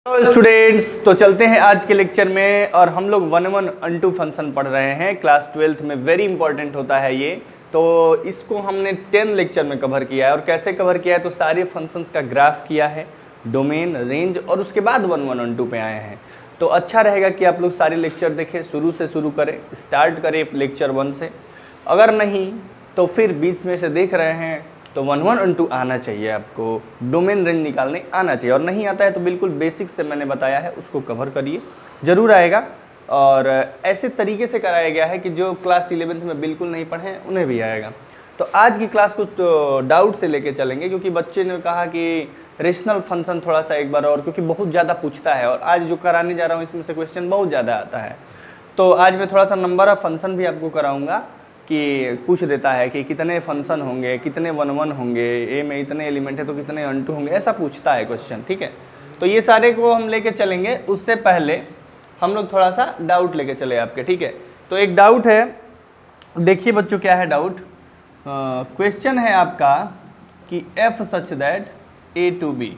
Hello students, तो चलते हैं आज के लेक्चर में। और हम लोग 1-1 फंक्शन पढ़ रहे हैं क्लास 12th में। वेरी इंपॉर्टेंट होता है ये। तो इसको हमने 10 लेक्चर में कवर किया है। और कैसे कवर किया है, तो सारे फंक्शंस का ग्राफ किया है, डोमेन, रेंज, और उसके बाद 1-1 पे आए हैं। तो अच्छा रहेगा कि आप लोग सारे लेक्चर देखें, शुरू से शुरू करें, स्टार्ट करें लेक्चर 1 से। अगर नहीं तो फिर बीच में से देख रहे हैं तो 1-1 आना चाहिए आपको, डोमेन रेंज निकालने आना चाहिए। और नहीं आता है तो बिल्कुल बेसिक से मैंने बताया है उसको कवर करिए, ज़रूर आएगा। और ऐसे तरीके से कराया गया है कि जो क्लास 11th में बिल्कुल नहीं पढ़े हैं उन्हें भी आएगा। तो आज की क्लास कुछ तो डाउट से लेके चलेंगे, क्योंकि बच्चे ने कहा कि रेशनल फंक्शन थोड़ा सा एक बार और, क्योंकि बहुत ज़्यादा पूछता है। और आज जो कराने जा रहा हूँ इसमें से क्वेश्चन बहुत ज़्यादा आता है। तो आज मैं थोड़ा सा नंबर ऑफ फंक्शन भी आपको कराऊंगा कि पूछ देता है कि कितने फंक्शन होंगे, कितने 1-1 होंगे, ए में इतने एलिमेंट है तो कितने अनटू होंगे, ऐसा पूछता है क्वेश्चन। ठीक है, तो ये सारे को हम लेके चलेंगे। उससे पहले हम लोग थोड़ा सा डाउट लेके चले आपके। ठीक है, तो एक डाउट है, देखिए बच्चों क्या है डाउट। क्वेश्चन है आपका कि f such that A to B,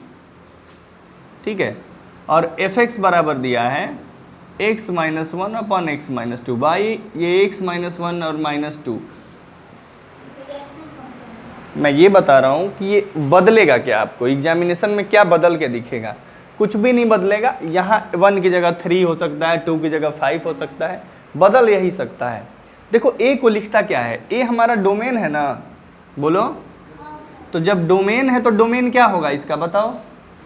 ठीक है, और एफ एक्स बराबर दिया है x-1 अपॉन x-2 बाई ये x-1 और -2। मैं ये बता रहा हूँ कि ये बदलेगा क्या, आपको एग्जामिनेशन में क्या बदल के दिखेगा। कुछ भी नहीं बदलेगा। यहाँ 1 की जगह 3 हो सकता है, 2 की जगह 5 हो सकता है, बदल यही सकता है। देखो ए को लिखता क्या है, ए हमारा डोमेन है ना, बोलो। तो जब डोमेन है तो डोमेन क्या होगा इसका, बताओ,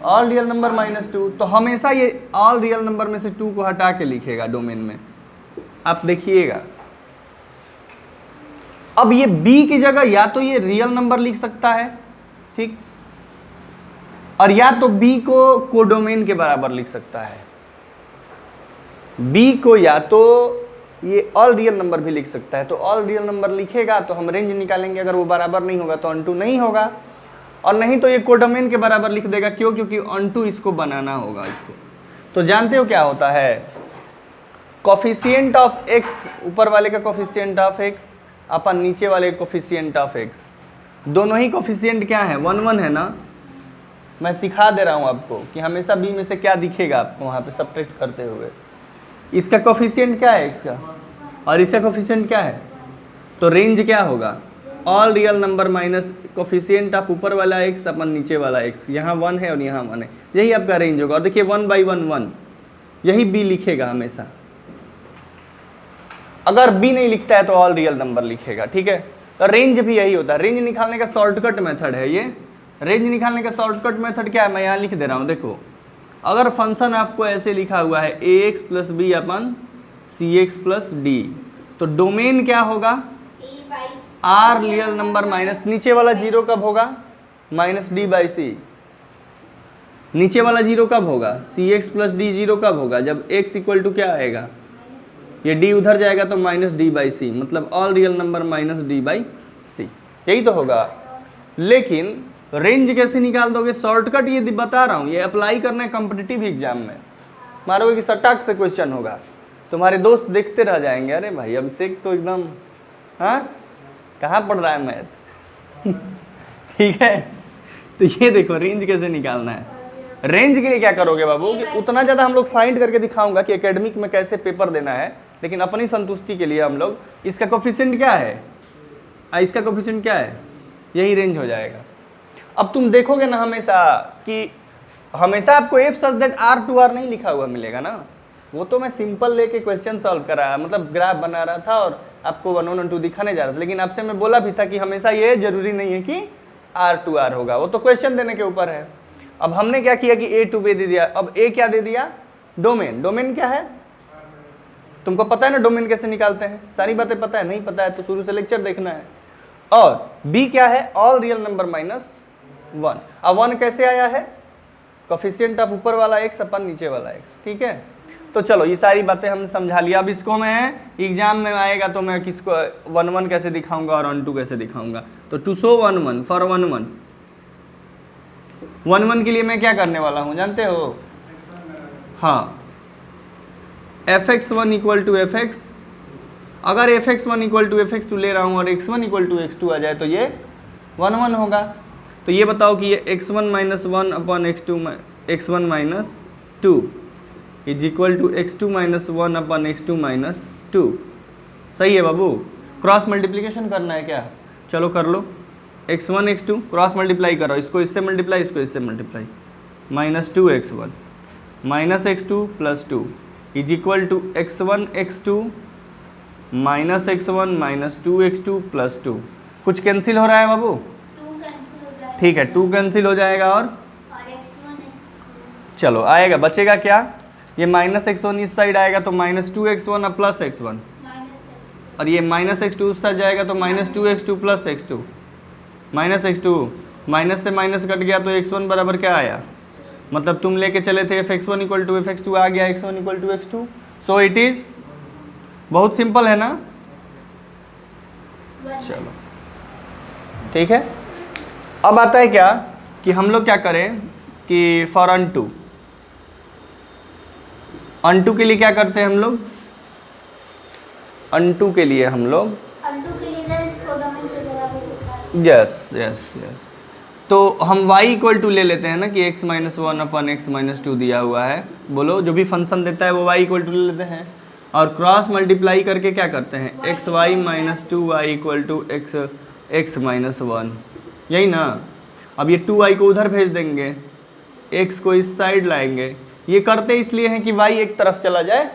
ऑल रियल नंबर -2। तो हमेशा ये ऑल रियल नंबर में से 2 को हटा के लिखेगा डोमेन में, आप देखिएगा। अब ये b की जगह या तो ये रियल नंबर लिख सकता है, ठीक, और या तो b को कोडोमेन के बराबर लिख सकता है। b को या तो ये ऑल रियल नंबर भी लिख सकता है। तो ऑल रियल नंबर लिखेगा तो हम रेंज निकालेंगे, अगर वो बराबर नहीं होगा तो अनटू नहीं होगा, और नहीं तो ये कोडोमेन के बराबर लिख देगा। क्यों? क्योंकि अनटू इसको बनाना होगा इसको। तो जानते हो क्या होता है, कोफिशिएंट ऑफ x, ऊपर वाले का कोफिशिएंट ऑफ x अपन नीचे वाले कोफिशिएंट ऑफ x, दोनों ही कोफिशिएंट क्या है, 1-1 है ना। मैं सिखा दे रहा हूँ आपको कि हमेशा b में से क्या दिखेगा आपको वहाँ पे सब्ट्रैक्ट करते हुए। इसका कोफिशिएंट क्या है x का, और इसका कोफिशिएंट क्या है, तो रेंज क्या होगा, all real number minus coefficient of ऊपर वाला x अपन नीचे वाला x। यहाँ 1 है और यहाँ 1 है, यही आपका रेंज होगा। और देखिए 1/1 यही b लिखेगा हमेशा। अगर b नहीं लिखता है तो ऑल रियल नंबर लिखेगा। ठीक है, तो रेंज भी यही होता है। रेंज निकालने का शॉर्टकट मेथड है ये। रेंज निकालने का शॉर्टकट मेथड क्या है, मैं यहाँ लिख दे रहा हूँ। देखो, अगर फंक्शन आपको ऐसे लिखा हुआ है ax + b अपन cx + d, तो डोमेन क्या होगा, आर रियल नंबर माइनस नीचे वाला जीरो कब होगा, -d/c। नीचे वाला जीरो कब होगा, cx + d जीरो कब होगा, जब x = क्या आएगा, ये d उधर जाएगा तो -d/c, मतलब ऑल रियल नंबर -d/c, यही तो होगा। लेकिन रेंज कैसे निकाल दोगे, शॉर्टकट ये बता रहा हूँ, ये अप्लाई करना है कॉम्पिटिटिव एग्जाम में। मारोगे कि सटाक से क्वेश्चन होगा, तुम्हारे दोस्त देखते रह जाएंगे, अरे भाई अभिषेक तो एकदम, हाँ कहाँ पढ़ रहा है मैथ। ठीक है, तो ये देखो रेंज कैसे निकालना है। रेंज के लिए क्या करोगे बाबू, कि उतना ज़्यादा हम लोग फाइंड करके दिखाऊंगा कि एकेडमिक में कैसे पेपर देना है, लेकिन अपनी संतुष्टि के लिए हम लोग, इसका कोफिशिएंट क्या है, इसका कोफिशिएंट क्या है, यही रेंज हो जाएगा। अब तुम देखोगे ना हमेशा कि हमेशा आपको एफ सच दैट R/R नहीं लिखा हुआ मिलेगा ना। वो तो मैं सिंपल लेके क्वेश्चन सॉल्व कराया, मतलब ग्राफ बना रहा था और आपको 1-1 दिखाने जा रहा था। लेकिन आपसे मैं बोला भी था कि हमेशा ये जरूरी नहीं है कि R/R होगा, वो तो क्वेश्चन देने के ऊपर है। अब हमने क्या किया कि A to B दे दिया। अब A क्या दे दिया, डोमेन। डोमेन क्या है, तुमको पता है ना डोमेन कैसे निकालते हैं, सारी बातें पता है, नहीं पता है तो शुरू से लेक्चर देखना है। और B क्या है, ऑल रियल नंबर -1। अब 1 कैसे आया है, कोफिशिएंट ऑफ ऊपर वाला x अपन नीचे वाला x। ठीक है, तो चलो ये सारी बातें हमने समझा लिया। अब इसको मैं एग्जाम में आएगा तो मैं किसको 1-1 कैसे दिखाऊंगा और अनटू कैसे दिखाऊंगा। तो टू शो 1-1 फॉर 1-1 के लिए मैं क्या करने वाला हूँ जानते हो, हाँ, fx1 = fx। अगर fx1 = fx2 ले रहा हूँ और x1 = x2 आ जाए तो ये 1-1 होगा। तो ये बताओ कि ये x1 - 1 अपॉन x1 - 2 is equal to x2 minus 1 upon x2 minus 2। सही है बाबू। क्रॉस मल्टीप्लिकेशन करना है क्या? चलो कर लो। x1 x2 क्रॉस मल्टीप्लाई करो, इसको इससे मल्टीप्लाई, इसको इससे multiply, minus 2x1 minus x2 plus 2 is equal to x1 x2 minus x1 minus 2x2 plus 2। कुछ कैंसिल हो रहा है बाबू? 2 कैंसिल हो जाएगा। ठीक है, 2 कैंसिल हो जाएगा और x1 x2 चलो आएगा, बचेगा क्या? ये माइनस x1 इस साइड आएगा तो माइनस 2x1 और प्लस x1, माइनस x2 और ये माइनस x2 उस साइड जाएगा तो minus 2x2 plus x2, minus x2 minus से माइनस कट गया तो x1 बराबर क्या आया? मतलब तुम लेके चले थे fx1 इक्वल टू fx2, आ गया x1 equal to x2। So it is, बहुत सिंपल है ना? चलो ठीक है। अब आता है क्या कि हम लोग क्या करें कि फॉर अनटू, अनटू के लिए क्या करते हैं हम लोग? अनटू के लिए हम लोग अनटू के लिए रेंज को डोमेन के बराबर लिखा है। यस यस यस, तो हम y इक्वल टू ले लेते हैं ना कि x माइनस 1 अपन x माइनस 2 दिया हुआ है, बोलो जो भी फंक्शन देता है वो y इक्वल टू ले लेते हैं, और क्रॉस मल्टीप्लाई करके क्या करते हैं? X y minus 2y equal to x minus 1, यही ना? अब ये 2y को उधर भेज देंगे, x को इस साइड लाएंगे, ये करते इसलिए हैं कि y एक तरफ चला जाए।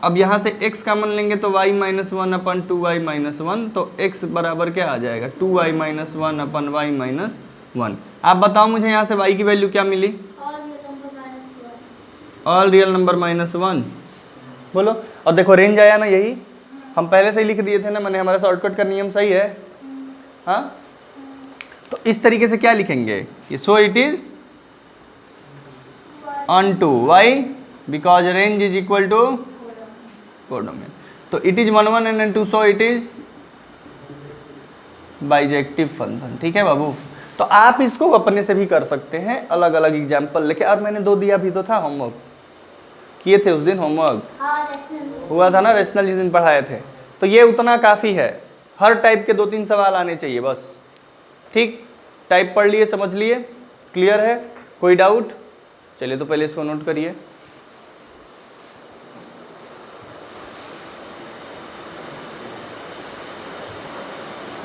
अब यहाँ से x कॉमन लेंगे तो y माइनस 1 अपन 2y माइनस 1, तो x बराबर क्या आ जाएगा? 2y माइनस 1 अपन y माइनस 1। आप बताओ मुझे यहाँ से y की वैल्यू क्या मिली? All real number minus 1। बोलो, और देखो रेंज आया ना, यही हम पहले से ही लिख दिए थे ना, मैंने, हमारा शॉर्टकट का नियम सही है। हाँ, तो इस तरीके से क्या लिखेंगे ये? So it is onto y because range is equal to codomain, तो it is 1 1 and 2, so it is bijective function. ठीक है बाबू, तो आप इसको अपने से भी कर सकते हैं, अलग अलग एग्जाम्पल लेके। और मैंने 2 दिया भी तो था, होमवर्क किए थे उस दिन, होमवर्क हुआ था ना रैशनल, जिस दिन पढ़ाए थे। तो ये उतना काफ़ी है, हर टाइप के 2-3 सवाल आने चाहिए बस। ठीक, टाइप पढ़ लिए, समझ लिए, क्लियर है? कोई डाउट? चलिए तो पहले इसको नोट करिए।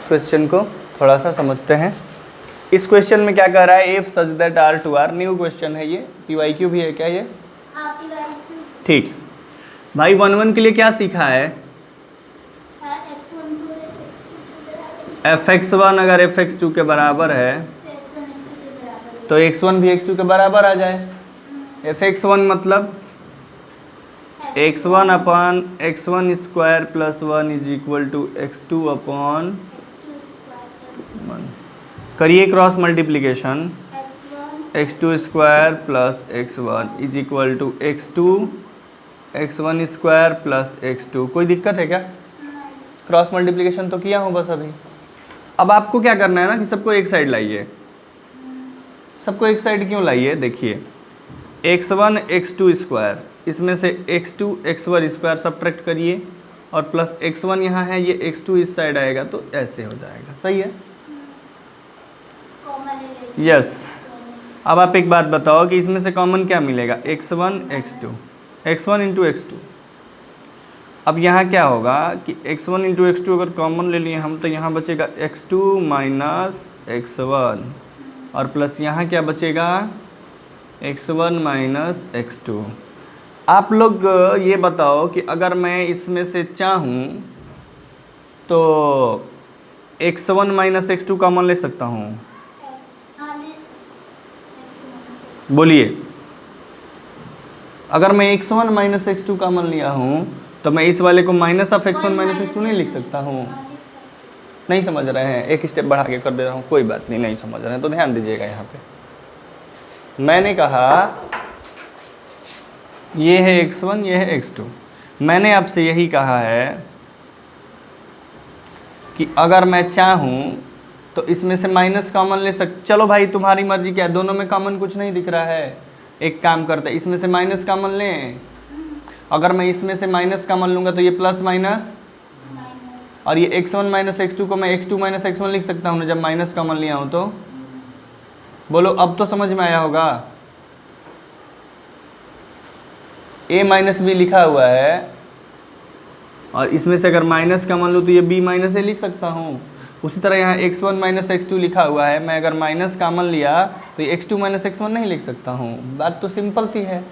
क्वेश्चन को थोड़ा सा समझते हैं। इस क्वेश्चन में क्या कह रहा है? If such that R to R, new question है ये, PYQ भी है क्या ये? ठीक भाई, 1 1 के लिए क्या सीखा है? fx1 अगर fx2 के बराबर है तो x1 भी x2 के बराबर आ जाए। fx1 मतलब x1 upon x1 square plus 1 is equal to x2 upon 1। करिए cross multiplication, x2 square plus x1 is equal to x1 square plus x2। कोई दिक्कत है क्या? क्रॉस मल्टीप्लिकेशन तो किया हूँ बस अभी। अब आपको क्या करना है ना कि सबको एक साइड लाइए। सबको एक साइड क्यों लाइए? देखिए, x1 x2 स्क्वायर, इसमें से x2 x1 स्क्वायर सब्ट्रैक्ट करिए, और प्लस x1 यहाँ है, ये x2 इस साइड आएगा तो ऐसे हो जाएगा। सही है? यस। अब आप एक बात बताओ कि इसमें से कॉमन क्या मिलेगा? x1 x2, x1 into x2। अब यहाँ क्या होगा कि x1 इंटू x2 अगर कॉमन ले लिए हम तो यहाँ बचेगा x2 माइनस x1, और प्लस यहाँ क्या बचेगा? x1 minus x2। आप लोग ये बताओ कि अगर मैं इसमें से चाहूँ तो x1 माइनस x2 कॉमन ले सकता हूँ? बोलिए, अगर मैं x1 माइनस x2 कॉमन लिया हूँ तो मैं इस वाले को minus of x1 minus x2 नहीं लिख सकता हूँ? नहीं समझ रहे हैं? एक स्टेप बढ़ा के कर दे रहा हूँ, कोई बात नहीं, नहीं समझ रहे हैं तो ध्यान दीजिएगा। यहाँ पे मैंने कहा ये है x1, ये है x2। मैंने आपसे यही कहा है कि अगर मैं चाहूँ तो इसमें से माइनस कॉमन ले चलो भाई तुम्हारी मर्जी, क्या दोनों में कॉमन कुछ नहीं दिख रहा है? एक काम करते हैं, इसमें से माइनस कॉमन लें। अगर मैं इसमें से माइनस कॉमन लूँगा तो ये प्लस माइनस, और ये x1 माइनस x2 को मैं x2 माइनस x1 लिख सकता हूँ ना जब माइनस कॉमन लिया हूँ तो? बोलो, अब तो समझ में आया होगा। a माइनस बी लिखा हुआ है और इसमें से अगर माइनस का मान लो तो ये b माइनस ए लिख सकता हूँ। उसी तरह यहाँ x1 माइनस x2 लिखा हुआ है, मैं अगर माइनस कामन लिया तो ये x2 माइनस x1 नहीं लिख सकता हूँ। बात तो सिंपल सी है।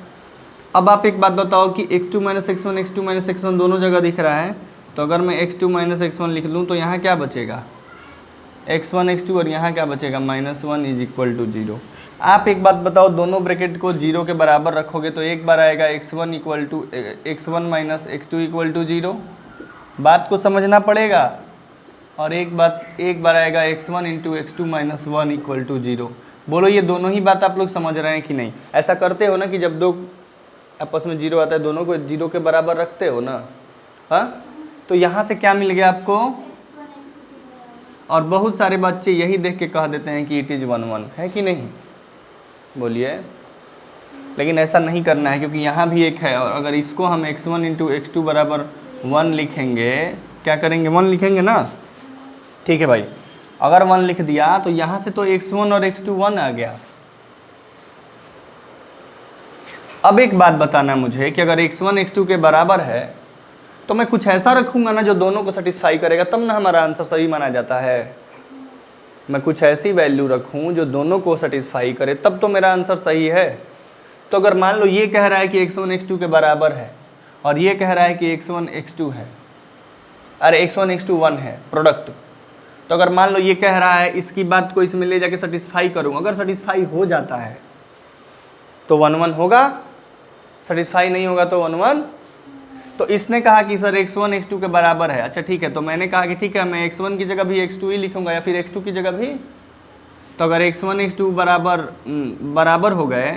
अब आप एक बात बताओ कि x2 minus x1 x2 minus x1 दोनों जगह दिख रहा है, तो अगर मैं x2 माइनस x1 लिख लूँ तो यहाँ क्या बचेगा, x1 x2, और यहाँ क्या बचेगा -1 इज इक्वल टू 0। आप एक बात बताओ, दोनों ब्रैकेट को 0 के बराबर रखोगे तो एक बार आएगा x1 equal to x1 minus x2 equal to 0, बात को समझना पड़ेगा। और एक बार आएगा x1 into x2 minus 1 equal to 0। बोलो ये दोनों ही बात आप लोग समझ रहे हैं कि नहीं? ऐसा करते हो ना कि जब दो आपस में 0 आता है दोनों को 0 के बराबर रखते हो ना, हाँ? तो यहाँ से क्या मिल गया आपको? और बहुत सारे बच्चे यही देख के कह देते हैं कि इट इज़ 1 1, है कि नहीं? बोलिए। लेकिन ऐसा नहीं करना है, क्योंकि यहाँ भी एक है, और अगर इसको हम x1 इंटू x2 बराबर 1 लिखेंगे, क्या करेंगे, 1 लिखेंगे ना, ठीक है भाई। अगर 1 लिख दिया तो यहाँ से तो x1 और x2 1 आ गया। अब एक बात बताना मुझे कि अगर x1 x2 के बराबर है तो मैं कुछ ऐसा रखूंगा ना जो दोनों को सेटिस्फाई करेगा, तब ना हमारा आंसर सही माना जाता है। मैं कुछ ऐसी वैल्यू रखूं जो दोनों को सेटिस्फाई करे, तब तो मेरा आंसर सही है। तो अगर मान लो ये कह रहा है कि x1 x2 के बराबर है और ये कह रहा है कि x1 x2 है, अरे x1 x2 1 है प्रोडक्ट, तो अगर मान लो ये कह रहा है, इसकी बात को इसमें ले जाके सेटिस्फाई करूँ, अगर सेटिस्फाई हो जाता है तो 1 1 होगा, सेटिस्फाई नहीं होगा तो 1 1। तो इसने कहा कि सर x1 x2 के बराबर है। अच्छा ठीक है, तो मैंने कहा कि ठीक है मैं x1 की जगह भी x2 ही लिखूंगा या फिर x2 की जगह भी। तो अगर x1 x2 बराबर हो गए,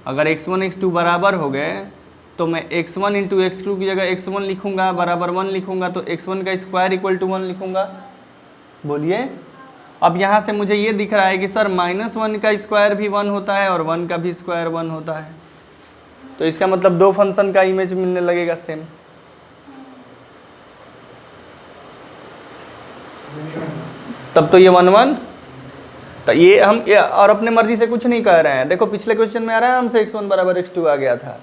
अगर x1 x2 बराबर हो गए तो मैं x1 इंटू x2 की जगह x1 लिखूंगा बराबर 1 लिखूंगा, तो x1 का स्क्वायर इक्वल टू 1 लिखूंगा। बोलिए। अब यहाँ से मुझे ये दिख रहा है कि सर -1 का स्क्वायर भी 1 होता है और 1 का भी स्क्वायर 1 होता है, तो इसका मतलब दो फंक्शन का इमेज मिलने लगेगा सेम। तब तो ये 1 1, तो ये हम और अपने मर्जी से कुछ नहीं कह रहे हैं। देखो पिछले क्वेश्चन में आ रहा है हमसे x1 बराबर x2 आ गया था,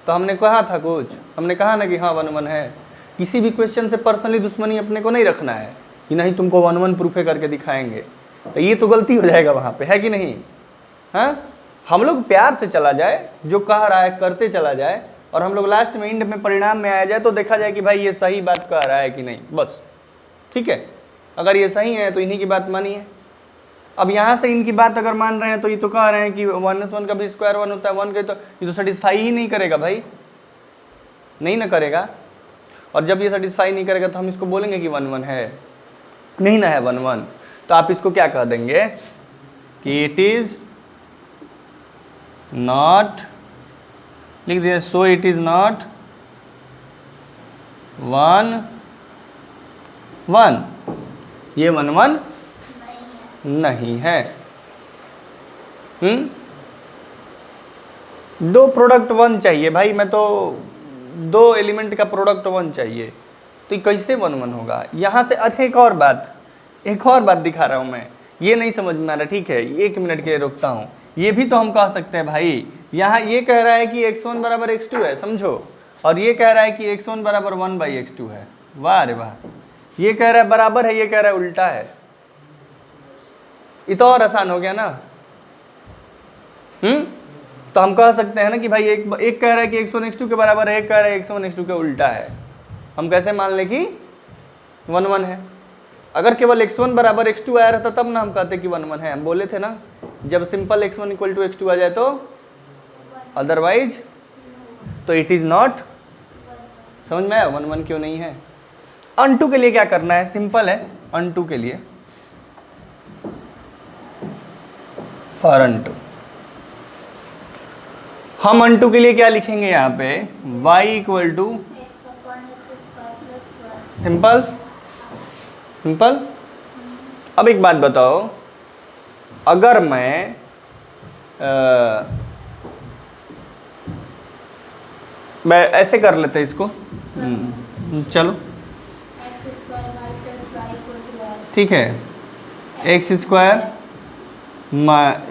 तो हमने कहा था कुछ, हमने कहा ना कि हाँ 1 1 है। किसी भी क्वेश्चन से पर्सनली दुश्मनी अपने को नहीं रखना है कि नहीं तुमको 1 1 प्रूफे करके दिखाएंगे, तो ये तो गलती हो जाएगा वहाँ पे, है कि नहीं? हाँ, हम लोग प्यार से चला जाए, जो कह रहा है करते चला जाए, और हम लोग लास्ट में इंड में परिणाम में आया जाए तो देखा जाए कि भाई ये सही बात कह रहा है कि नहीं, बस ठीक है। अगर ये सही है तो इन्हीं की बात मानिए। अब यहाँ से इनकी बात अगर मान रहे हैं तो ये तो कह रहे हैं कि 1 का भी स्क्वायर 1 होता है, 1 के, तो ये तो सेटिस्फाई ही नहीं करेगा भाई, नहीं ना करेगा। और जब ये सेटिस्फाई नहीं करेगा तो हम इसको बोलेंगे कि 1 1 है, नहीं ना है 1 1, तो आप इसको क्या कह देंगे कि इट इज नॉट, लिख दिया, सो इट इज नॉट 1 1, ये 1 1 नहीं है। दो प्रोडक्ट 1 चाहिए भाई, मैं तो 2 एलिमेंट का प्रोडक्ट 1 चाहिए, तो ये कैसे 1 1 होगा? यहाँ से अच्छा एक और बात दिखा रहा हूँ मैं, ये नहीं समझ में आ रहा, ठीक है 1 मिनट के लिए रुकता हूँ। ये भी तो हम कह सकते हैं भाई, यहाँ ये कह रहा है कि x1 बराबर x2 है, समझो, और ये कह रहा है कि x1 बराबर 1/x2 है। वाह रे वाह, ये कह रहा है बराबर है, ये कह रहा है उल्टा है। ये तो और आसान हो गया ना। तो हम कह सकते हैं ना कि भाई एक कह रहा है कि x1 x2 के बराबर है, एक कह रहा है x1 x2 के उल्टा है। हम कैसे मान लें कि 1 1 है? अगर केवल x1 बराबर x2 आया रहता तब ना हम कहते कि 1 1 है। हम बोले थे ना जब simple x1 equal to x2 आ जाए तो, अदरवाइज तो इट इज नॉट। समझ में आया 1 1 क्यों नहीं है? अनटू के लिए क्या करना है, सिंपल है। अनटू के लिए फॉर अनटू, हम अनटू के लिए क्या लिखेंगे यहाँ पे, y equal to simple simple. अब एक बात बताओ, अगर मैं ऐसे कर लेते इसको, चलो ठीक है, एक्स स्क्वायर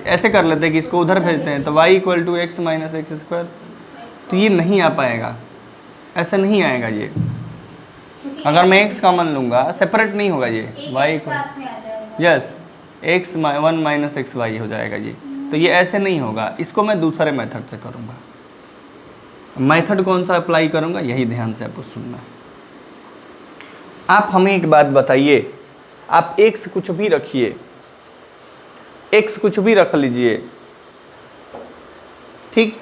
ऐसे कर लेते हैं कि इसको उधर भेजते हैं, तो y equal to x minus x square. तो ये नहीं आ पाएगा, ऐसे नहीं आएगा ये। क्योंकि अगर मैं x कॉमन लूँगा सेपरेट नहीं होगा ये, एक y एक को साथ में आ जाएगा। Yes x 1 minus x y हो जाएगा जी। तो ये ऐसे नहीं होगा, इसको मैं दूसरे मेथड से करूँगा। मेथड कौन सा अप्लाई करूँगा, यही ध्यान से आपको सुनना। आप हमें एक बात बताइए, आप x कुछ भी रखिए, x कुछ भी रख लीजिए, ठीक,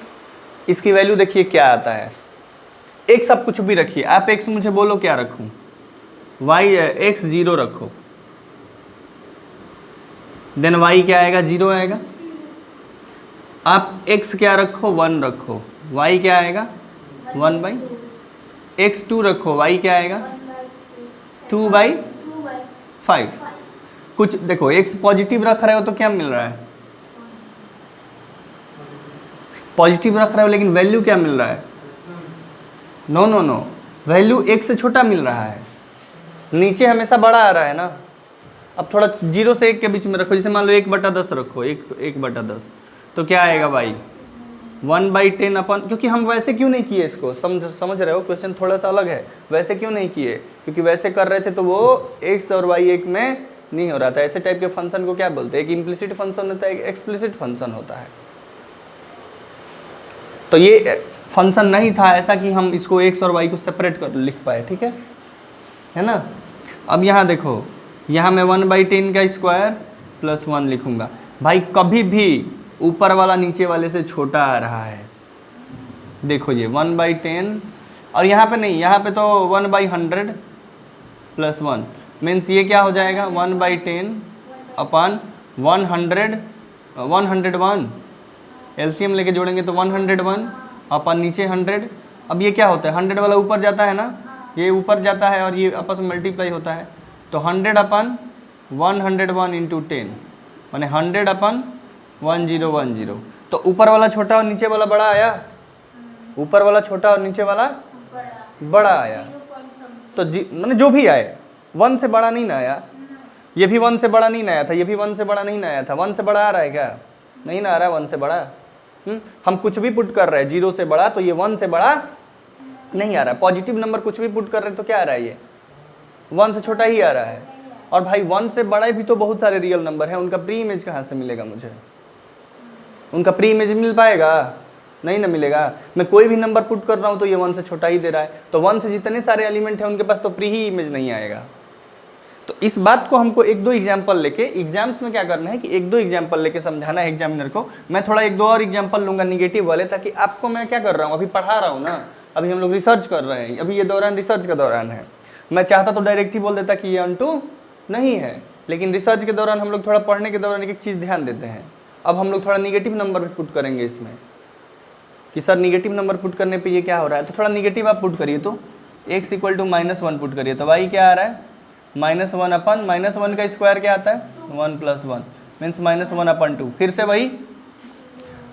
इसकी वैल्यू देखिए क्या आता है। x आप कुछ भी रखिए, आप x मुझे बोलो क्या रखूं, y x 0 रखो, देन y क्या आएगा, 0 आएगा। आप x क्या रखो, 1 रखो, y क्या आएगा 1 बाई, x 2 रखो, y क्या आएगा 2 बाई 5। कुछ देखो x पॉजिटिव रख रहे हो तो क्या मिल रहा है, पॉजिटिव रख रहे हो लेकिन वैल्यू क्या मिल रहा है, no no no, value x से छोटा मिल रहा है, नीचे हमेशा बड़ा आ रहा है ना। अब थोड़ा 0 से 1 के बीच में रखो, जैसे मान लो 1/10 रखो, 1/10 तो क्या आएगा भाई 1/10 अपन, क्योंकि हम वैसे क्यों नहीं किए इसको, समझ रहे हो, क्वेश्चन थोड़ा सा अलग है। वैसे क्यों नहीं किए, क्योंकि वैसे कर रहे थे तो वो x और y एक में नहीं हो रहा था। ऐसे टाइप के फंक्शन को क्या बोलते हैं, एक इम्प्लिसिट फंक्शन होता है, एक एक्सप्लिसिट फंक्शन होता है। तो ये फंक्शन नहीं था ऐसा कि हम इसको x और y को सेपरेट कर लिख पाए, ठीक है ना। अब यहाँ देखो, यहाँ मैं 1/10 का स्क्वायर प्लस 1 लिखूँगा। भाई कभी भी ऊपर वाला नीचे वाले से छोटा आ रहा है, देखो ये 1/10, और यहाँ पे नहीं, यहाँ पे तो 1/100 प्लस 1 मीन्स ये क्या हो जाएगा 1/10 अपन 101 एलसीएम लेके जोड़ेंगे तो 101 अपन नीचे 100। अब ये क्या होता है, 100 वाला ऊपर जाता है ना, ये ऊपर जाता है और ये आपस में मल्टीप्लाई होता है, तो 100 अपन 101 इंटू 10 माने 100 अपन 1010। तो ऊपर वाला छोटा और नीचे वाला बड़ा आया, ऊपर वाला छोटा और नीचे वाला बड़ा आया। तो मैंने जो भी आए 1 से बड़ा नहीं ना आया, ये भी 1 से बड़ा नहीं ना आया था, ये भी 1 से बड़ा नहीं ना आया था। 1 से बड़ा आ रहा है क्या, नहीं ना आ रहा है 1 से बड़ा। हम कुछ भी पुट कर रहे हैं 0 से बड़ा, तो ये 1 से बड़ा नहीं आ रहा है। पॉजिटिव नंबर कुछ भी पुट कर रहे हैं तो क्या आ रहा है, ये 1 से छोटा ही आ रहा है। और भाई 1 से बड़ा भी तो बहुत सारे रियल नंबर हैं, उनका प्री इमेज कहाँ से मिलेगा मुझे, उनका प्री इमेज मिल पाएगा, नहीं ना मिलेगा। मैं कोई भी नंबर पुट कर रहा हूँ तो ये 1 से छोटा ही दे रहा है, तो 1 से जितने सारे एलिमेंट हैं उनके पास तो प्री ही इमेज नहीं आएगा। तो इस बात को हमको 1-2 एग्जाम्पल लेके, एग्जाम्स में क्या करना है कि 1-2 एग्जाम्पल लेके समझाना है एग्जामिनर को। मैं थोड़ा 1-2 और एग्जाम्पल लूँगा निगेटिव वाले, ताकि आपको मैं क्या कर रहा हूँ, अभी पढ़ा रहा हूँ ना, अभी हम लोग रिसर्च कर रहे हैं, अभी ये दौरान रिसर्च का दौरान है। मैं चाहता तो डायरेक्ट ही बोल देता कि ये अनटू नहीं है, लेकिन रिसर्च के दौरान हम लोग थोड़ा पढ़ने के दौरान एक चीज़ ध्यान देते हैं। अब हम लोग थोड़ा निगेटिव नंबर भी पुट करेंगे इसमें, कि सर निगेटिव नंबर पुट करने पे ये क्या हो रहा है, तो थोड़ा निगेटिव आप पुट करिए। तो x = -1 पुट करिए, तो y क्या आ रहा है -1 अपन -1 का स्क्वायर क्या आता है 1 + 1 मीन्स -1/2। फिर से वही,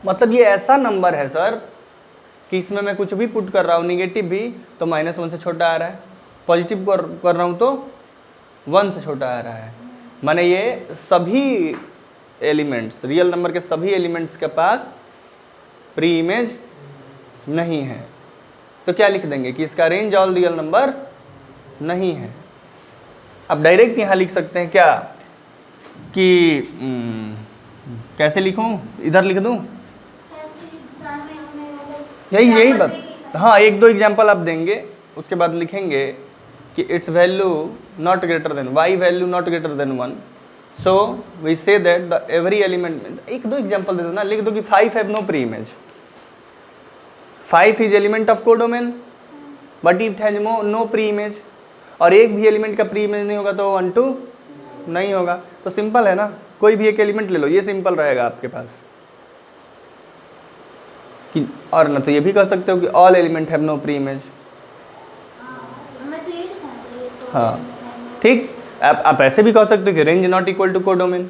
मतलब ये ऐसा नंबर है सर कि इसमें मैं कुछ भी पुट कर रहा हूँ, निगेटिव भी तो -1 से छोटा आ रहा है, पॉजिटिव कर रहा हूँ तो 1 से छोटा आ रहा है। माने ये सभी एलिमेंट्स, रियल नंबर के सभी एलिमेंट्स के पास प्री इमेज नहीं है। तो क्या लिख देंगे कि इसका रेंज ऑल रियल नंबर नहीं है। अब डायरेक्ट यहाँ लिख सकते हैं क्या कि कैसे लिखूँ, इधर लिख दूँ, यही बात। हाँ 1-2 एग्जाम्पल आप देंगे, उसके बाद लिखेंगे कि its value not greater than, y value not greater than 1, so we say that the every element. 1-2 example दे दो ना, लिख दो कि 5 have no pre image, 5 is element of codomain but it has no pre image, और एक भी element का प्री इमेज नहीं होगा तो 1-2 नहीं होगा। तो सिंपल है ना, कोई भी एक एलिमेंट ले लो, ये सिंपल रहेगा आपके पास कि, और ना तो ये भी कर सकते हो कि all element have no pre image. हाँ ठीक, आप ऐसे भी कह सकते हो कि range not equal to codomain.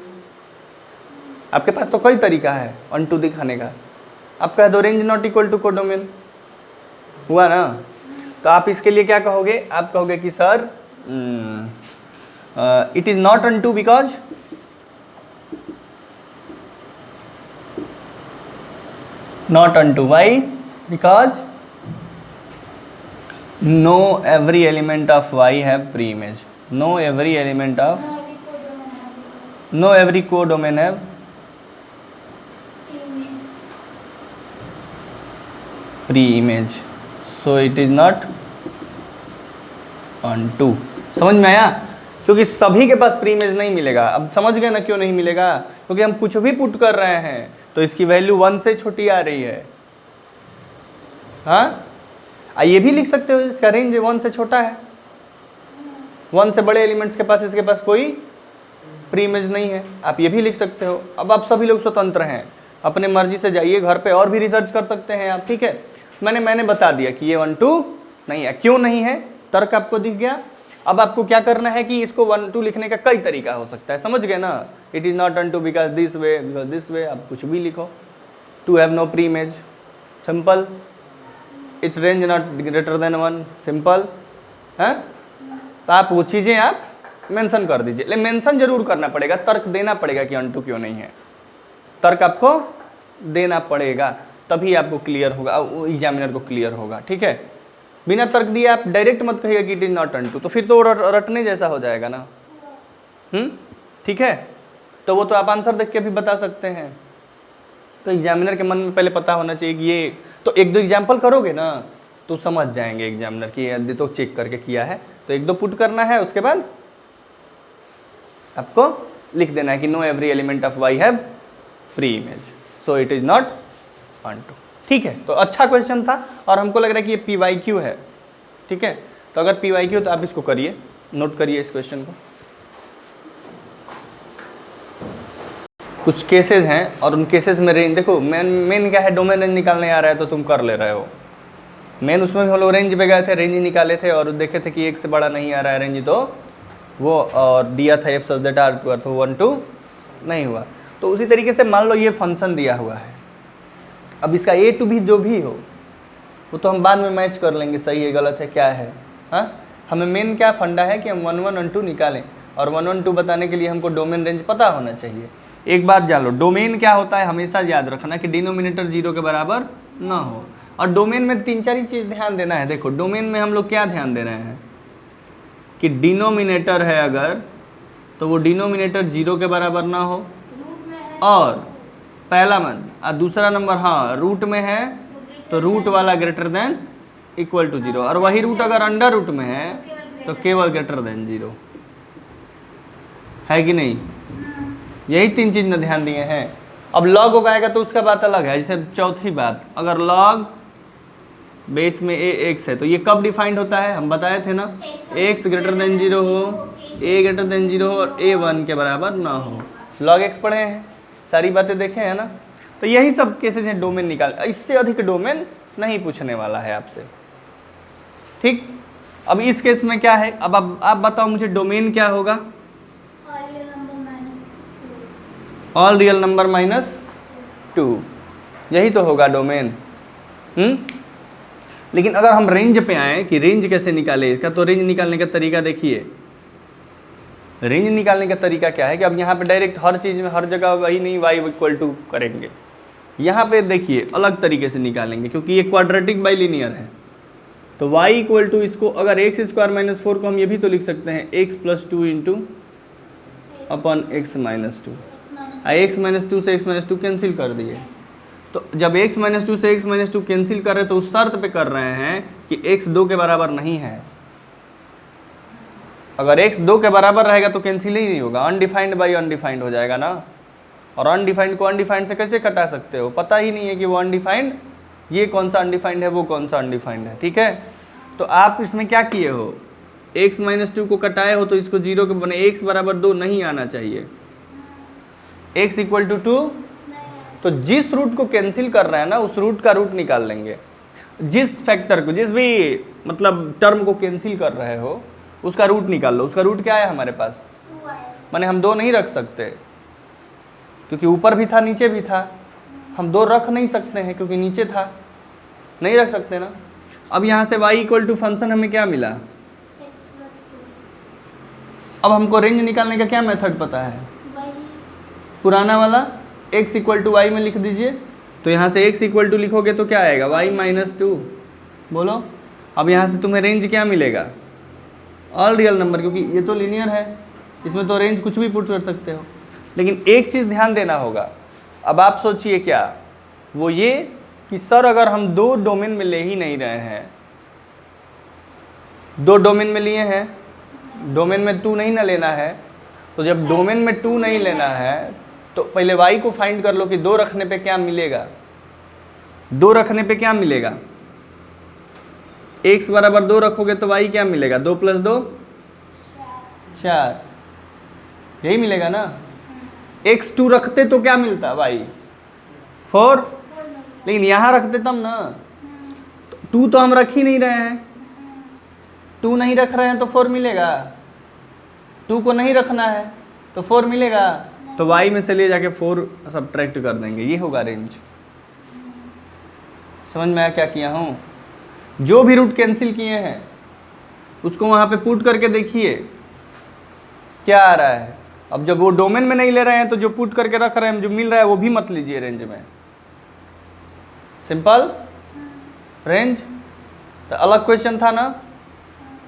आपके पास तो कई तरीका है 1-2 दिखाने का, आप कह दो range not equal to codomain, हुआ ना। तो आप इसके लिए क्या कहोगे, आप कहोगे कि sir it is not onto because not onto, why because no every element of Y have pre image, no every element of, no every codomain have pre image, so it is not onto. समझ में आया? क्योंकि सभी के पास pre image नहीं मिलेगा। अब समझ गए ना क्यों नहीं मिलेगा? क्योंकि हम कुछ भी पुट कर रहे हैं तो इसकी वैल्यू 1 से छोटी आ रही है। हाँ, ये भी लिख सकते हो इसका रेंज 1 से छोटा है, 1 से बड़े एलिमेंट्स के पास इसके पास कोई प्री इमेज नहीं है, आप ये भी लिख सकते हो। अब आप सभी लोग स्वतंत्र हैं, अपने मर्जी से जाइए घर पे और भी रिसर्च कर सकते हैं आप, ठीक है। मैंने बता दिया कि ये 1 2 नहीं है। क्यों नहीं है? तर्क आपको दिख गया। अब आपको क्या करना है कि इसको 1 2 लिखने का कई तरीका हो सकता है, समझ गए ना? It is not onto because this way, आप कुछ भी लिखो। To have no pre image, simple. It's range not greater than 1, simple है। तो आप वो चीज़ें आप मेंशन कर दीजिए, लेकिन मेंशन जरूर करना पड़ेगा, तर्क देना पड़ेगा कि ऑन टू क्यों नहीं है। तर्क आपको देना पड़ेगा, तभी आपको क्लियर होगा, एग्जामिनर को क्लियर होगा, ठीक है। बिना तर्क दिए आप डायरेक्ट मत कहिएगा कि it is not onto, तो फिर तो रटने जैसा हो जाएगा ना। ठीक है, तो वो तो आप आंसर देख के भी बता सकते हैं। तो एग्जामिनर के मन में पहले पता होना चाहिए कि ये, तो 1 2 एग्जाम्पल करोगे ना तो समझ जाएंगे एग्जामिनर कि यदि तो चेक करके किया है, तो 1 2 पुट करना है, उसके बाद आपको लिख देना है कि no every element of Y have pre image, so it is not onto. ठीक है, तो अच्छा क्वेश्चन था और हमको लग रहा है कि ये PYQ है, ठीक है। तो अगर PYQ तो आप इसको करिए, नोट करिए इस क्वेश्चन को। कुछ केसेस हैं और उन केसेस में रेंज देखो, मेन क्या है, डोमेन रेंज निकालने आ रहा है तो तुम कर ले रहे हो। मेन उसमें भी हम लोग रेंज पे गए थे, रेंज निकाले थे और देखे थे कि 1 से बड़ा नहीं आ रहा है रेंज, तो वो और दिया था F such that R to, तो 1 2 नहीं हुआ। तो उसी तरीके से मान लो ये फंक्शन दिया हुआ है, अब इसका A to B जो भी हो वो तो हम बाद में मैच कर लेंगे, सही है गलत है क्या है। हाँ, हमें मेन क्या फंडा है कि हम 1 1 1 2 निकालें, और 1 1 2 बताने के लिए हमको डोमेन रेंज पता होना चाहिए। एक बात जान लो, डोमेन क्या होता है हमेशा याद रखना कि डिनोमिनेटर 0 के बराबर ना हो। और डोमेन में 3 4 ही चीज़ ध्यान देना है। देखो डोमेन में हम लोग क्या ध्यान दे रहे हैं कि डिनोमिनेटर है अगर, तो वो डिनोमिनेटर 0 के बराबर ना हो, और पहला मन और दूसरा नंबर हाँ रूट में है तो रूट वाला ग्रेटर देन इक्वल टू 0, और वही रूट अगर अंडर रूट में है तो केवल ग्रेटर देन 0 है कि नहीं। यही 3 चीज़ में ध्यान दिए हैं। अब लॉग हो आएगा तो उसका बात अलग है। जैसे चौथी बात, अगर लॉग बेस में x है तो ये कब डिफाइंड होता है, हम बताए थे ना, x ग्रेटर देन 0 हो, a ग्रेटर देन 0 हो और a 1 के बराबर ना हो। लॉग x पढ़े हैं, सारी बातें देखे हैं ना। तो यही सब केसेस हैं डोमेन निकाल, इससे अधिक डोमेन नहीं पूछने वाला है आपसे, ठीक। अब इस केस में क्या है, अब आप बताओ मुझे डोमेन क्या होगा। ऑल रियल नंबर माइनस 2, यही तो होगा डोमेन। लेकिन अगर हम रेंज पे आए कि रेंज कैसे निकाले इसका, तो रेंज निकालने का तरीका देखिए। रेंज निकालने का तरीका क्या है कि अब यहाँ पे डायरेक्ट हर चीज़ में हर जगह वही नहीं y इक्वल टू करेंगे, यहाँ पे देखिए अलग तरीके से निकालेंगे, क्योंकि ये क्वाड्रेटिक बाइलिनियर है। तो y इक्वल टू इसको अगर x² - 4 को हम ये भी तो लिख सकते हैं x + 2 इंटू अपन x - 2, x - 2 से x - 2 कैंसिल कर दिए। तो जब x - 2 से x - 2 कैंसिल कर रहे हैं तो उस शर्त पे कर रहे हैं कि x 2 के बराबर नहीं है। अगर x 2 के बराबर रहेगा तो कैंसिल ही नहीं होगा, अनडिफाइंड बाई अनडिफाइंड हो जाएगा ना। और अनडिफाइंड को अनडिफाइंड से कैसे कटा सकते हो, पता ही नहीं है कि वो अनडिफाइंड, ये कौन सा अनडिफाइंड है वो कौन सा अनडिफाइंड है, ठीक है। तो आप इसमें क्या किए हो, x - 2 को कटाए हो तो इसको 0 के बने, x बराबर 2 नहीं आना चाहिए, x इक्वल टू 2। तो जिस रूट को कैंसिल कर रहे हैं ना उस रूट का रूट निकाल लेंगे। जिस फैक्टर को, जिस भी मतलब टर्म को कैंसिल कर रहे हो उसका रूट निकाल लो। उसका रूट क्या है हमारे पास, माने हम 2 नहीं रख सकते क्योंकि ऊपर भी था नीचे भी था, हम 2 रख नहीं सकते हैं क्योंकि नीचे था, नहीं रख सकते ना। अब यहाँ से y इक्वल टू फंक्शन हमें क्या मिला, अब हमको रेंज निकालने का क्या मेथड पता है, पुराना वाला x इक्वल टू y में लिख दीजिए। तो यहाँ से x इक्वल टू लिखोगे तो क्या आएगा y - 2, बोलो अब यहाँ से तुम्हें रेंज क्या मिलेगा, ऑल रियल नंबर, क्योंकि ये तो लीनियर है, इसमें तो रेंज कुछ भी पुट कर सकते हो। लेकिन एक चीज़ ध्यान देना होगा, अब आप सोचिए क्या, वो ये कि सर अगर हम दो डोमेन में ले ही नहीं रहे हैं, दो डोमेन में लिए हैं, डोमेन में 2 नहीं ना लेना है, तो जब डोमेन में 2 नहीं लेना है तो पहले y को फाइंड कर लो कि 2 रखने पे क्या मिलेगा, 2 रखने पे क्या मिलेगा, x बराबर 2 रखोगे तो y क्या मिलेगा, 2 + 2 4, यही मिलेगा ना। x 2 रखते तो क्या मिलता y 4, लेकिन यहाँ रखते तब ना, 2 तो हम रख ही नहीं रहे हैं, 2 नहीं रख रहे हैं तो 4 मिलेगा, 2 को नहीं रखना है तो 4 मिलेगा, तो y में से ले जाके 4 सब्ट्रैक्ट कर देंगे, ये होगा रेंज। समझ में आया क्या किया हूँ, जो भी रूट कैंसिल किए हैं उसको वहाँ पे पुट करके देखिए क्या आ रहा है। अब जब वो डोमेन में नहीं ले रहे हैं तो जो पुट करके रख रहे हैं, जो मिल रहा है वो भी मत लीजिए रेंज में, सिंपल रेंज। तो अलग क्वेश्चन था ना,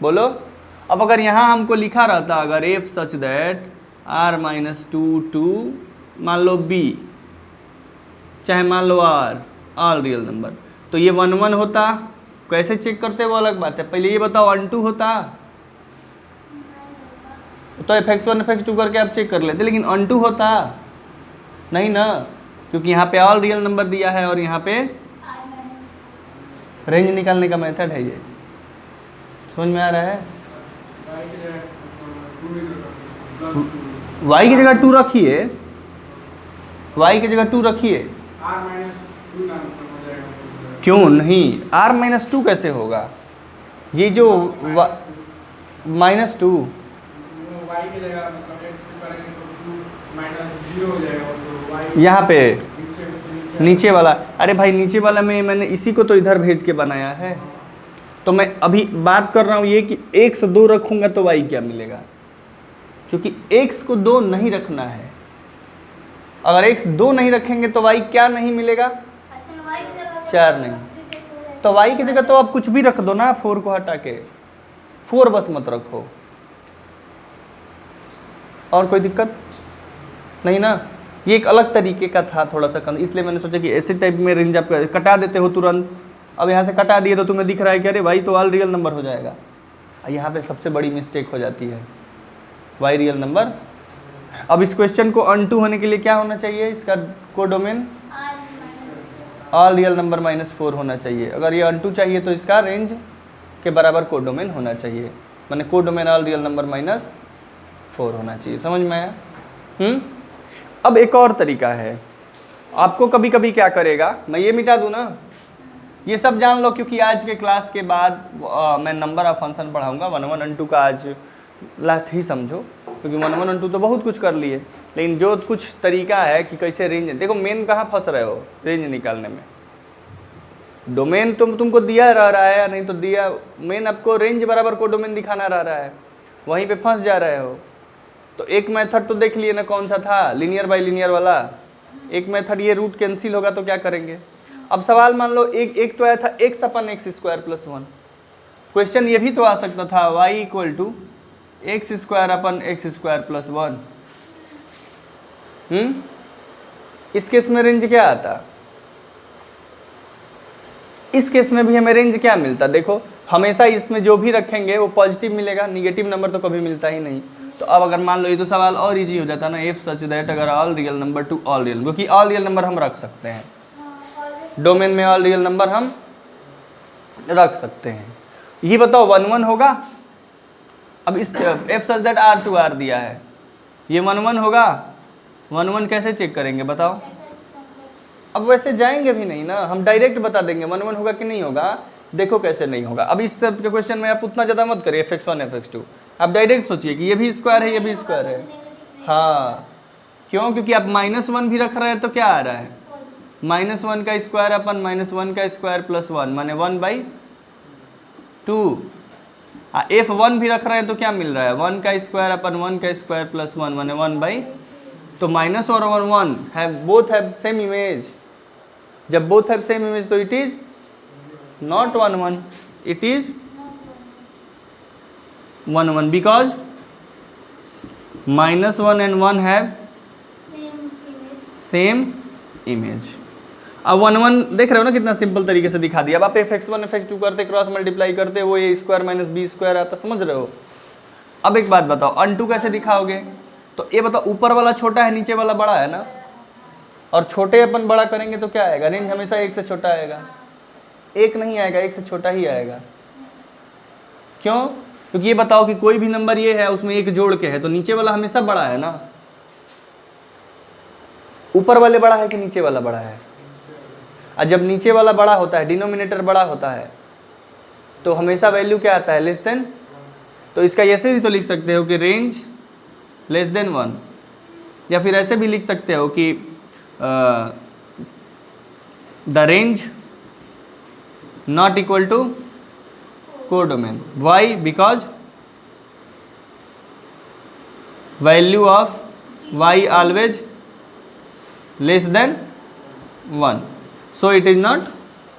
बोलो। अब अगर यहाँ हमको लिखा रहता, अगर F such that r-2 to मान लो b, चाहे मान लो r, ऑल रियल नंबर, तो ये 1 1 होता। कैसे चेक करते वो अलग बात है, पहले ये बताओ 1 2 होता तो fx1 fx2 करके आप चेक कर लेते, लेकिन 1 2 होता नहीं ना, क्योंकि यहाँ पे ऑल रियल नंबर दिया है और यहाँ पे रेंज निकालने का मेथड है ये। समझ में आ रहा है, y की जगह 2 रखिए, y की जगह 2 रखिए, क्यों नहीं, r-2 कैसे होगा, ये जो -2 यहाँ पे नीचे वाला, अरे भाई नीचे वाला में मैंने इसी को तो इधर भेज के बनाया है, तो मैं अभी बात कर रहा हूँ ये कि x 2 रखूँगा तो y क्या मिलेगा, क्योंकि x को 2 नहीं रखना है। अगर x 2 नहीं रखेंगे तो y क्या नहीं मिलेगा, 4 नहीं, तो y की जगह तो आप कुछ भी रख दो ना, 4 को हटा के, 4 बस मत रखो, और कोई दिक्कत नहीं ना। ये एक अलग तरीके का था थोड़ा सा, इसलिए मैंने सोचा कि ऐसे टाइप में रेंज आप कटा देते हो तुरंत। अब यहाँ से कटा दिए तो तुम्हें दिख रहा है कि अरे भाई तो ऑल रियल नंबर हो जाएगा, यहाँ पे सबसे बड़ी मिस्टेक हो जाती है, वाई रियल नंबर। अब इस क्वेश्चन को अनटू होने के लिए क्या होना चाहिए, इसका कोडोमेन ऑल रियल नंबर -4 होना चाहिए। अगर ये अनटू चाहिए तो इसका रेंज के बराबर कोडोमेन होना चाहिए, माने कोडोमेन ऑल रियल नंबर -4 होना चाहिए। समझ में आया? अब एक और तरीका है, आपको कभी कभी क्या करेगा, मैं ये मिटा दूँ ना, ये सब जान लो, क्योंकि आज के क्लास के बाद मैं नंबर ऑफ फंक्शन पढ़ाऊँगा। 1 1 और 2 का आज लास्ट ही समझो, क्योंकि 1 1 और 2 तो बहुत कुछ कर लिए, लेकिन जो कुछ तरीका है कि कैसे रेंज, देखो मेन कहाँ फंस रहे हो रेंज निकालने में, डोमेन तुमको दिया रह रहा है या नहीं तो दिया, मेन आपको रेंज बराबर को डोमेन दिखाना रह रहा है, वहीं पे फंस जा रहे हो। तो एक मेथड तो देख लिए ना, कौन सा था, लीनियर बाय लीनियर वाला। एक मेथड ये रूट कैंसिल होगा तो क्या करेंगे। अब सवाल मान लो एक तो आया था x अपन x² + 1, क्वेश्चन ये भी तो आ सकता था y = x² अपन x² + 1। इस केस में रेंज क्या आता, इस केस में भी हमें रेंज क्या मिलता, देखो हमेशा इसमें जो भी रखेंगे वो पॉजिटिव मिलेगा, निगेटिव नंबर तो कभी मिलता ही नहीं। तो अब अगर मान लो ये तो सवाल और इजी हो जाता ना, इफ सच दैट अगर all real number two all real, क्योंकि ऑल रियल नंबर हम रख सकते हैं, डोमेन में ऑल रियल नंबर हम रख सकते हैं। ये बताओ 1 1 होगा। अब इस F such that R2 R दिया है, ये 1 1 होगा। 1 1 कैसे चेक करेंगे बताओ। अब वैसे जाएंगे भी नहीं ना, हम डायरेक्ट बता देंगे 1 1 होगा कि नहीं होगा। देखो कैसे नहीं होगा। अब इस तरह के क्वेश्चन में आप उतना ज़्यादा मत करिए fx1 fx2, आप डायरेक्ट सोचिए कि ये भी स्क्वायर है ये भी स्क्वायर है। हाँ क्यों, क्योंकि आप -1 भी रख रहे हैं तो क्या आ रहा है, -1 का स्क्वायर अपन -1 का स्क्वायर + 1 माने 1/2। f1 भी रख रहे हैं तो क्या मिल रहा है, 1 का स्क्वायर अपन 1 का स्क्वायर + 1 माने 1/, तो माइनस और 1 have both have same image. जब बोथ हैव सेम इमेज तो it is not 1 1, it is 1 1 because -1 and 1 have same image. अब 1 1 देख रहे हो ना कितना सिंपल तरीके से दिखा दिया। अब आप fx1 fx2 करते करॉस मल्टीप्लाई करते वो a square minus B square आता, समझ रहे हो। अब एक बात बताओ अनटू कैसे दिखाओगे, तो ये बताओ ऊपर वाला छोटा है नीचे वाला बड़ा है ना, और छोटे अपन बड़ा करेंगे तो क्या आएगा, रेंज हमेशा 1 से छोटा आएगा, 1 नहीं आएगा, 1 से छोटा ही आएगा। क्यों? क्योंकि ये बताओ कि कोई भी नंबर ये है उसमें 1 जोड़ के है तो नीचे वाला हमेशा बड़ा है ना। ऊपर वाले बड़ा है कि नीचे वाला बड़ा है, और जब नीचे वाला बड़ा होता है डिनोमिनेटर बड़ा होता है तो हमेशा वैल्यू क्या आता है, लेस देन। तो इसका ऐसे भी तो लिख सकते हो कि रेंज लेस देन 1, या फिर ऐसे भी लिख सकते हो कि the range not equal to codomain. Why? Because value of y always less than 1, so it is not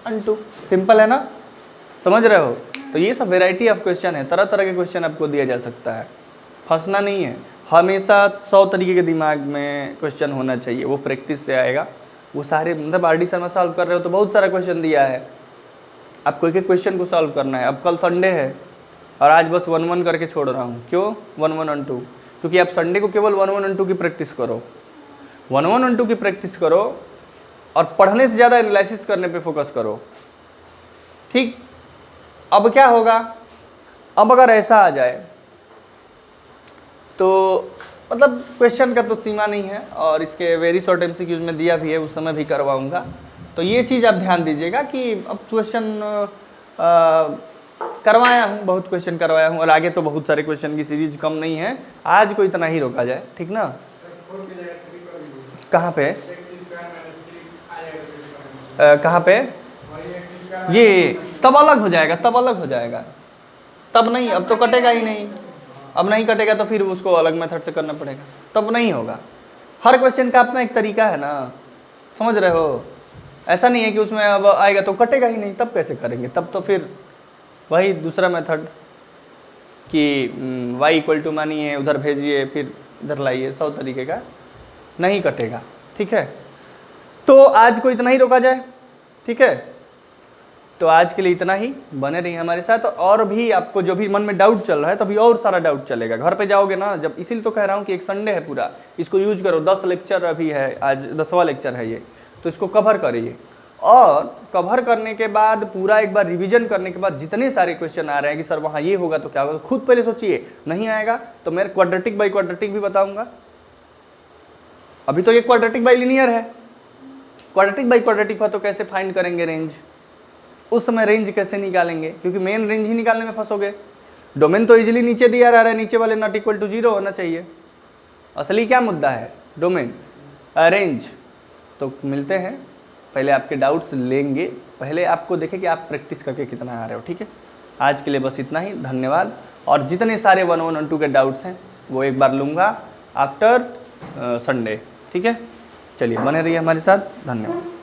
onto. Simple है ना, समझ रहे हो। तो ये सब वेराइटी ऑफ क्वेश्चन है, तरह तरह के क्वेश्चन आपको दिया जा सकता है, फंसना नहीं है। हमेशा 100 तरीके के दिमाग में क्वेश्चन होना चाहिए, वो प्रैक्टिस से आएगा। वो सारे मतलब आर डी शर्मा सॉल्व कर रहे हो तो बहुत सारा क्वेश्चन दिया है, आपको एक एक क्वेश्चन को सॉल्व करना है। अब कल संडे है और आज बस 1 1 करके छोड़ रहा हूँ। क्यों 1 1 and 2? क्योंकि आप संडे को केवल 1 1 and 2 की प्रैक्टिस करो, 1 1 and 2 की प्रैक्टिस करो और पढ़ने से ज़्यादा एनालिसिस करने पे फोकस करो, ठीक। अब क्या होगा, अब अगर ऐसा आ जाए तो मतलब क्वेश्चन का तो सीमा नहीं है, और इसके वेरी शॉर्ट एमसीक्यूज में दिया भी है, उस समय भी करवाऊंगा। तो ये चीज़ आप ध्यान दीजिएगा कि अब क्वेश्चन करवाया हूँ, बहुत क्वेश्चन करवाया हूँ, और आगे तो बहुत सारे क्वेश्चन की सीरीज कम नहीं है, आज को इतना ही रोका जाए, ठीक ना। कहाँ पे कहाँ पे ये तब अलग हो जाएगा, तब अलग हो जाएगा, तब नहीं, अब तो कटेगा ही नहीं। अब नहीं कटेगा तो फिर उसको अलग मेथड से करना पड़ेगा, तब नहीं होगा। हर क्वेश्चन का अपना एक तरीका है ना, समझ रहे हो। ऐसा नहीं है कि उसमें अब आएगा तो कटेगा ही नहीं, तब कैसे करेंगे, तब तो फिर वही दूसरा मेथड कि y इक्वल टू मानिए उधर भेजिए फिर इधर लाइए, 100 तरीके का नहीं कटेगा, ठीक है। तो आज को इतना ही रोका जाए, ठीक है। तो आज के लिए इतना ही, बने रहिए हमारे साथ। और भी आपको जो भी मन में डाउट चल रहा है तो अभी और सारा डाउट चलेगा, घर पे जाओगे ना जब, इसीलिए तो कह रहा हूँ कि एक संडे है पूरा, इसको यूज करो। 10 लेक्चर अभी है, आज 10वां लेक्चर है ये, तो इसको कवर करिए। और कवर करने के बाद पूरा एक बार रिवीजन करने के बाद जितने सारे क्वेश्चन आ रहे हैं कि सर वहाँ ये होगा तो क्या होगा, तो खुद पहले सोचिए। नहीं आएगा तो मैं क्वाड्रेटिक बाई क्वाड्रेटिक भी बताऊँगा। अभी तो ये क्वाड्रेटिक बाई लीनियर है, क्वाड्रेटिक बाई क्वाड्रेटिक हुआ तो कैसे फाइंड करेंगे रेंज, उस समय रेंज कैसे निकालेंगे, क्योंकि मेन रेंज ही निकालने में फंसोगे। डोमेन तो इजीली नीचे दिया रहा है, नीचे वाले नॉट इक्वल टू 0 होना चाहिए। असली क्या मुद्दा है, डोमेन रेंज। तो मिलते हैं, पहले आपके डाउट्स लेंगे, पहले आपको देखें कि आप प्रैक्टिस करके कितना आ रहे हो, ठीक है। आज के लिए बस इतना ही, धन्यवाद। और जितने सारे 1 1 and 2 के डाउट्स हैं वो एक बार लूँगा आफ्टर संडे, ठीक है। चलिए बने रहिए हमारे साथ, धन्यवाद।